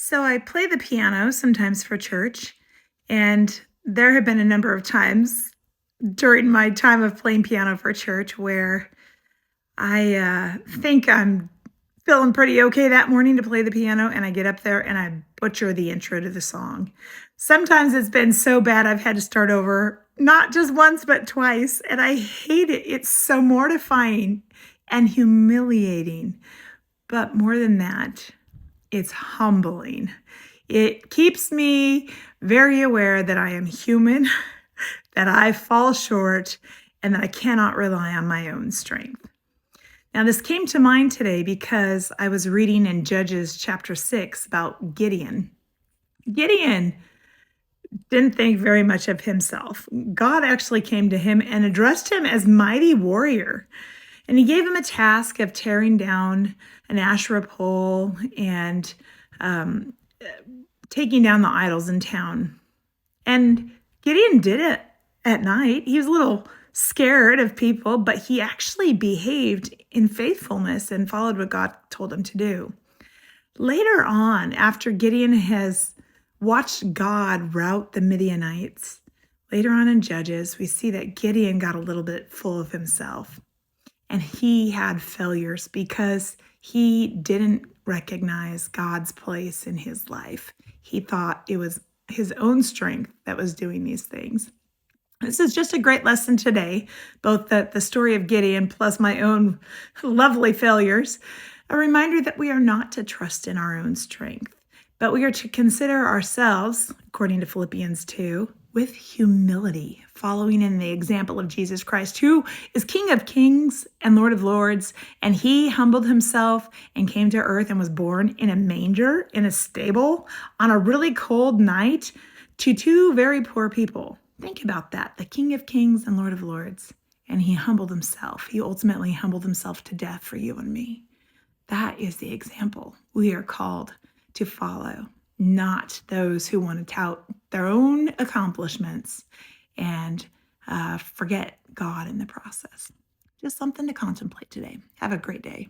So I play the piano sometimes for church, and there have been a number of times during my time of playing piano for church where I think I'm feeling pretty okay that morning to play the piano, and I get up there and I butcher the intro to the song. Sometimes it's been so bad I've had to start over, not just once, but twice, and I hate it. It's so mortifying and humiliating. But more than that, it's humbling. It keeps me very aware that I am human, that I fall short, and that I cannot rely on my own strength. Now, this came to mind today because I was reading in Judges chapter 6 about Gideon. Gideon didn't think very much of himself. God actually came to him and addressed him as mighty warrior. And he gave him a task of tearing down an Asherah pole and um, taking down the idols in town. And Gideon did it at night. He was a little scared of people, but he actually behaved in faithfulness and followed what God told him to do. Later on, after Gideon has watched God rout the Midianites, later on in Judges, we see that Gideon got a little bit full of himself. And he had failures because he didn't recognize God's place in his life. He thought it was his own strength that was doing these things. This is just a great lesson today, both the story of Gideon plus my own lovely failures, a reminder that we are not to trust in our own strength, but we are to consider ourselves, according to Philippians 2, with humility, following in the example of Jesus Christ, who is King of Kings and Lord of Lords, and he humbled himself and came to earth and was born in a manger, in a stable, on a really cold night to two very poor people. Think about that, the King of Kings and Lord of Lords, and he humbled himself. He ultimately humbled himself to death for you and me. That is the example we are called to follow, not those who want to tout their own accomplishments and forget God in the process. Just something to contemplate today. Have a great day.